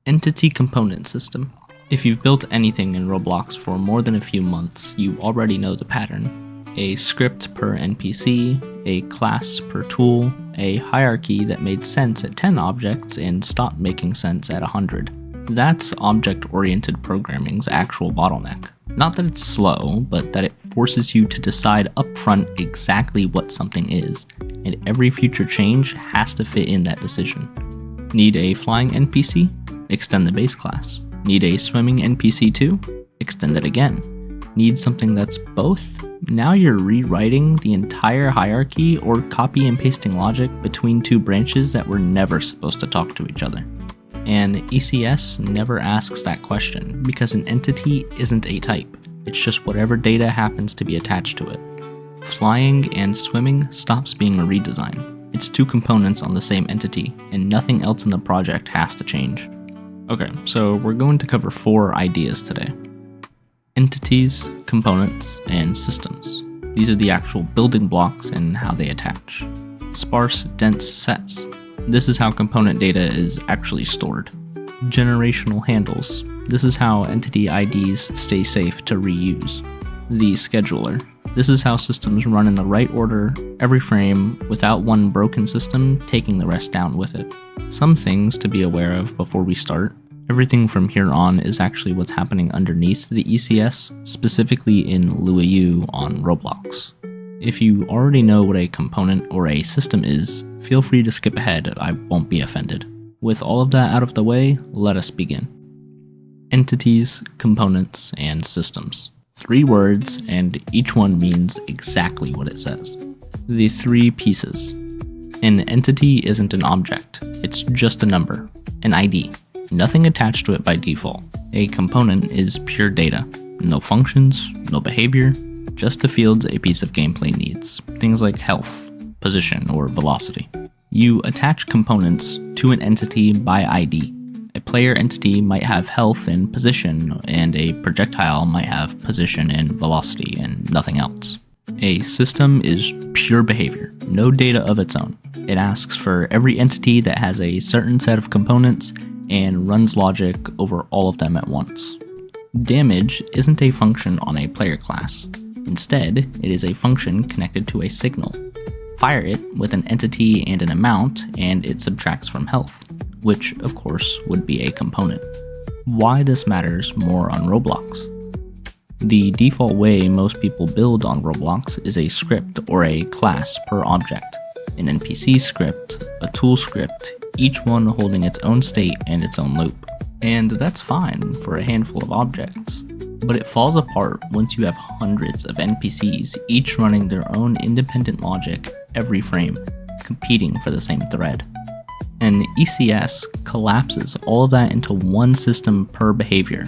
Entity component system. If you've built anything in Roblox for more than a few months, you already know the pattern. A script per NPC, a class per tool, a hierarchy that made sense at 10 objects and stopped making sense at 100. That's object-oriented programming's actual bottleneck. Not that it's slow, but that it forces you to decide upfront exactly what something is, and every future change has to fit in that decision. Need a flying NPC? Extend the base class. Need a swimming NPC too? Extend it again. Need something that's both? Now you're rewriting the entire hierarchy or copy and pasting logic between two branches that were never supposed to talk to each other. And ECS never asks that question because an entity isn't a type. It's just whatever data happens to be attached to it. Flying and swimming stops being a redesign. It's two components on the same entity, and nothing else in the project has to change. Okay, so we're going to cover 4 ideas today. Entities, components, and systems. These are the actual building blocks and how they attach. Sparse-dense sets. This is how component data is actually stored. Generational handles. This is how entity IDs stay safe to reuse. The scheduler. This is how systems run in the right order every frame without one broken system taking the rest down with it. Some things to be aware of before we start. Everything from here on is actually what's happening underneath the ECS, specifically in LuaU on Roblox. If you already know what a component or a system is, feel free to skip ahead, I won't be offended. With all of that out of the way, let us begin. Entities, components, and systems. 3 words, and each one means exactly what it says. The 3 pieces. An entity isn't an object, it's just a number, an ID. Nothing attached to it by default. A component is pure data. No functions, no behavior, just the fields a piece of gameplay needs. Things like health, position, or velocity. You attach components to an entity by ID. A player entity might have health and position, and a projectile might have position and velocity, and nothing else. A system is pure behavior, no data of its own. It asks for every entity that has a certain set of components and runs logic over all of them at once. Damage isn't a function on a player class. Instead, it is a function connected to a signal. Fire it with an entity and an amount, and it subtracts from health, which of course would be a component. Why this matters more on Roblox. The default way most people build on Roblox is a script or a class per object. An NPC script, a tool script, each one holding its own state and its own loop. And that's fine for a handful of objects. But it falls apart once you have hundreds of NPCs, each running their own independent logic every frame, competing for the same thread. And ECS collapses all of that into one system per behavior,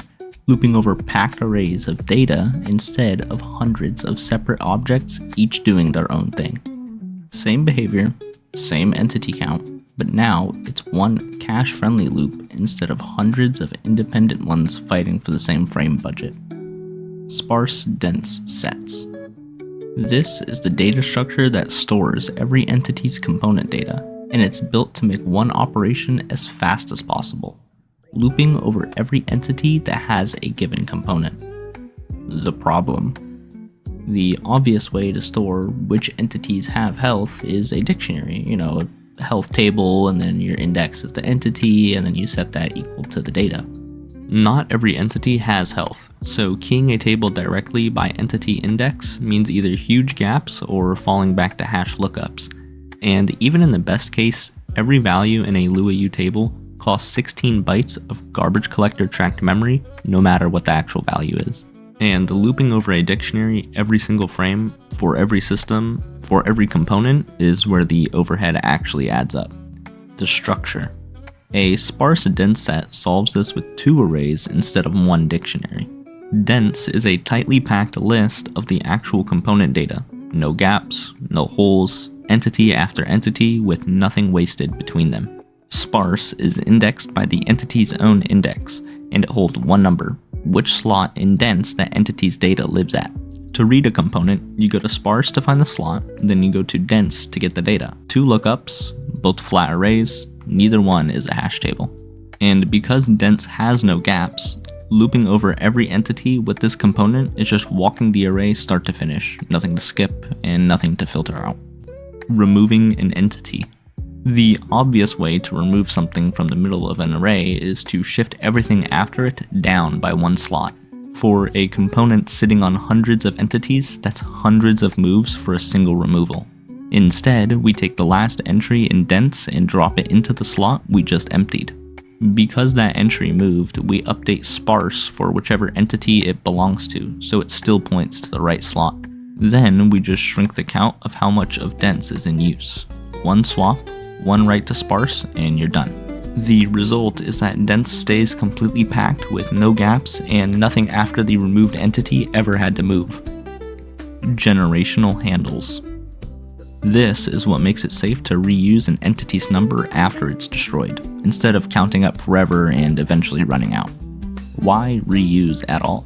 looping over packed arrays of data instead of hundreds of separate objects, each doing their own thing. Same behavior, same entity count, but now it's one cache-friendly loop instead of hundreds of independent ones fighting for the same frame budget. Sparse-dense sets. This is the data structure that stores every entity's component data, and it's built to make one operation as fast as possible, looping over every entity that has a given component. The problem. The obvious way to store which entities have health is a dictionary, a health table, and then your index is the entity, and then you set that equal to the data. Not every entity has health, so keying a table directly by entity index means either huge gaps or falling back to hash lookups. And even in the best case, every value in a LuaU table costs 16 bytes of garbage collector tracked memory, no matter what the actual value is. And looping over a dictionary every single frame, for every system, for every component, is where the overhead actually adds up. The structure. A sparse-dense set solves this with 2 arrays instead of 1 dictionary. Dense is a tightly packed list of the actual component data. No gaps, no holes, entity after entity with nothing wasted between them. Sparse is indexed by the entity's own index, and it holds 1 number, which slot in dense that entity's data lives at. To read a component, you go to sparse to find the slot, then you go to dense to get the data. 2 lookups, both flat arrays, neither one is a hash table. And because dense has no gaps, looping over every entity with this component is just walking the array start to finish, nothing to skip and nothing to filter out. Removing an entity. The obvious way to remove something from the middle of an array is to shift everything after it down by one slot. For a component sitting on hundreds of entities, that's hundreds of moves for a single removal. Instead, we take the last entry in dense and drop it into the slot we just emptied. Because that entry moved, we update sparse for whichever entity it belongs to, so it still points to the right slot. Then we just shrink the count of how much of dense is in use. One swap, one write to sparse, and you're done. The result is that dense stays completely packed with no gaps and nothing after the removed entity ever had to move. Generational handles. This is what makes it safe to reuse an entity's number after it's destroyed, instead of counting up forever and eventually running out. Why reuse at all?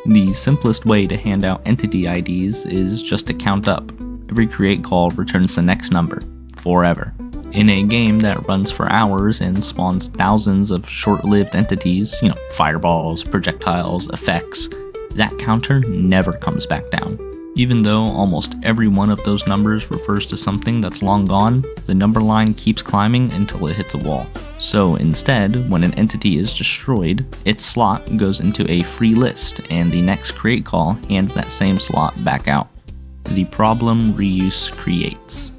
The simplest way to hand out entity IDs is just to count up. Every create call returns the next number, forever. In a game that runs for hours and spawns thousands of short-lived entities, fireballs, projectiles, effects, that counter never comes back down. Even though almost every one of those numbers refers to something that's long gone, the number line keeps climbing until it hits a wall. So instead, when an entity is destroyed, its slot goes into a free list and the next create call hands that same slot back out. The problem reuse creates.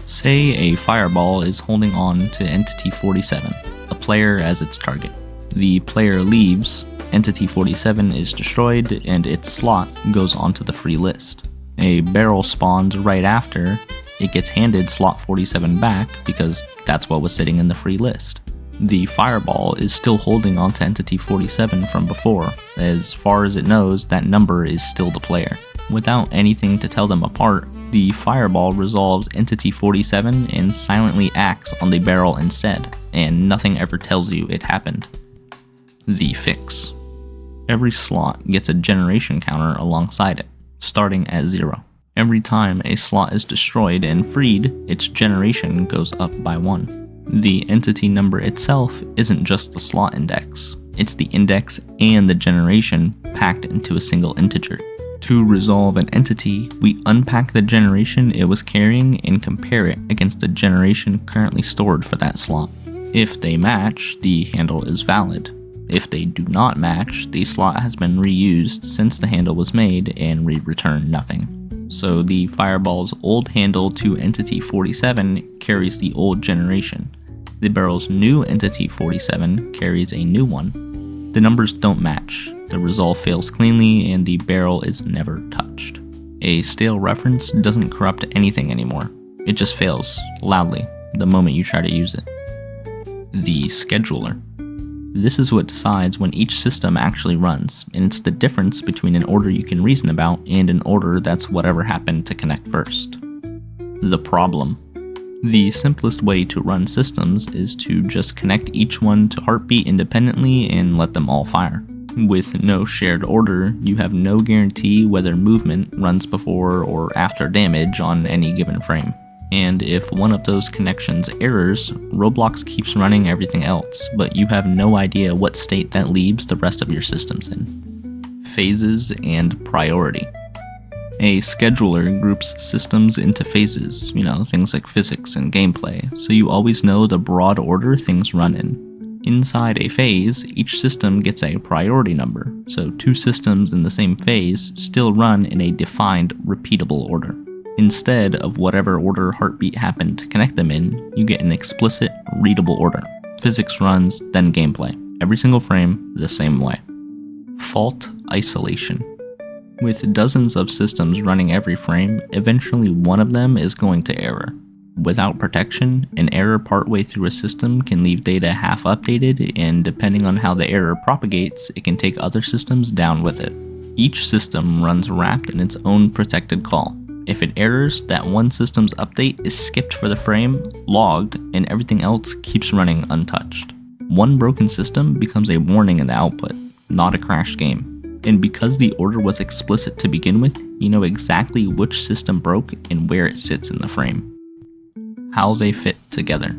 Say a fireball is holding on to entity 47, a player as its target. The player leaves, entity 47 is destroyed, and its slot goes onto the free list. A barrel spawns right after, it gets handed slot 47 back because that's what was sitting in the free list. The fireball is still holding onto entity 47 from before. As far as it knows, that number is still the player. Without anything to tell them apart, the fireball resolves entity 47 and silently acts on the barrel instead, and nothing ever tells you it happened. The fix. Every slot gets a generation counter alongside it, starting at 0. Every time a slot is destroyed and freed, its generation goes up by 1. The entity number itself isn't just the slot index, it's the index and the generation packed into a single integer. To resolve an entity, we unpack the generation it was carrying and compare it against the generation currently stored for that slot. If they match, the handle is valid. If they do not match, the slot has been reused since the handle was made and we return nothing. So the fireball's old handle to entity 47 carries the old generation. The barrel's new entity 47 carries a new one. The numbers don't match. The resolve fails cleanly and the barrel is never touched. A stale reference doesn't corrupt anything anymore. It just fails, loudly, the moment you try to use it. The scheduler. This is what decides when each system actually runs, and it's the difference between an order you can reason about and an order that's whatever happened to connect first. The problem. The simplest way to run systems is to just connect each one to Heartbeat independently and let them all fire. With no shared order, you have no guarantee whether movement runs before or after damage on any given frame. And if one of those connections errors, Roblox keeps running everything else, but you have no idea what state that leaves the rest of your systems in. Phases and priority. A scheduler groups systems into phases, things like physics and gameplay, so you always know the broad order things run in. Inside a phase, each system gets a priority number, so two systems in the same phase still run in a defined, repeatable order. Instead of whatever order Heartbeat happened to connect them in, you get an explicit, readable order. Physics runs, then gameplay. Every single frame, the same way. Fault isolation. With dozens of systems running every frame, eventually one of them is going to error. Without protection, an error partway through a system can leave data half updated, and depending on how the error propagates, it can take other systems down with it. Each system runs wrapped in its own protected call. If it errors, that one system's update is skipped for the frame, logged, and everything else keeps running untouched. One broken system becomes a warning in the output, not a crashed game. And because the order was explicit to begin with, you know exactly which system broke and where it sits in the frame. How they fit together.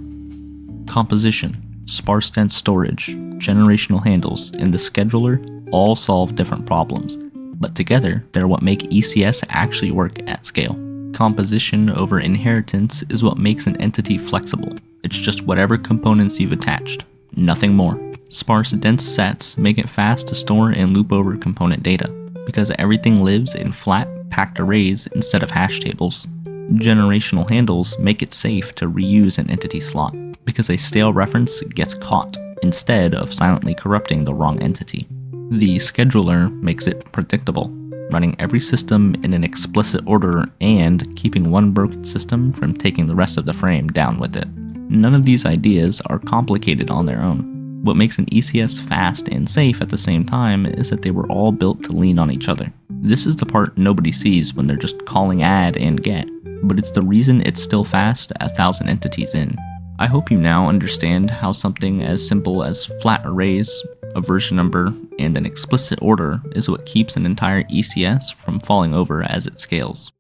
Composition. Sparse-dense storage, generational handles, and the scheduler all solve different problems, but together they're what make ECS actually work at scale. Composition over inheritance is what makes an entity flexible. It's just whatever components you've attached, nothing more. Sparse-dense sets make it fast to store and loop over component data, because everything lives in flat, packed arrays instead of hash tables. Generational handles make it safe to reuse an entity slot, because a stale reference gets caught, instead of silently corrupting the wrong entity. The scheduler makes it predictable, running every system in an explicit order and keeping one broken system from taking the rest of the frame down with it. None of these ideas are complicated on their own. What makes an ECS fast and safe at the same time is that they were all built to lean on each other. This is the part nobody sees when they're just calling add and get, but it's the reason it's still fast 1,000 entities in. I hope you now understand how something as simple as flat arrays, a version number, and an explicit order is what keeps an entire ECS from falling over as it scales.